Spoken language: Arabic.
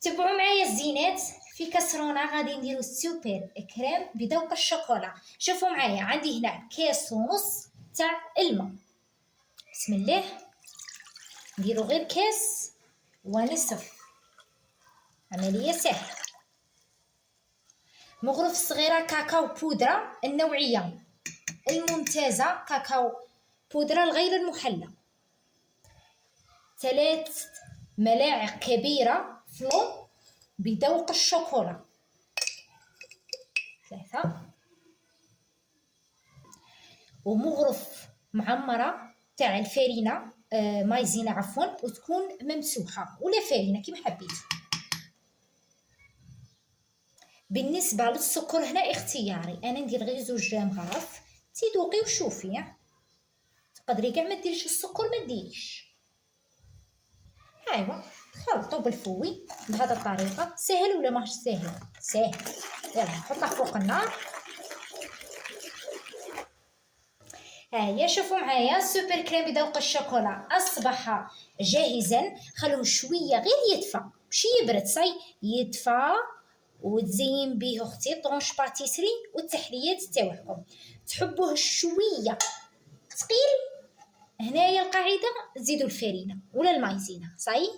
تبعوا معايا الزينات. في كسرونه غادي نديرو سوبر كريم بذوق الشوكولا. شوفوا معايا، عندي هنا كاس ونص تاع الماء. بسم الله، نديرو غير كاس ونصف، عمليه سهله. مغرف صغيره كاكاو بودره النوعيه الممتازه، كاكاو بودره الغير المحلى. 3 ملاعق كبيره فلون بذوق الشوكولا، 3. ومغرف معمره تاع الفارينه، مايزينا عفوا، وتكون ممسوحه ولا فارينه كيما حبيتو. بالنسبه للسكر هنا اختياري، انا ندير غير 2 غرف. تذوقي وشوفي، تقدري كاع ما ديريش السكر، ما ديريش. ايوا خلطوا بالفوي بهذه الطريقه. سهل ولا ماهوش سهل؟ سهل. يلا نحطها فوق النار. هيا شوفوا معايا، سوبر كريم بذوق الشوكولا اصبح جاهزا. خلوه شويه غير يدفى، ماشي يبرد، صاي يدفى. وتزين به اختي طونش باتيسري والتحليات تاعكم. تحبوه شويه ثقيل، هنايا القاعده، زيدوا الفارينه ولا المايزينا. صاي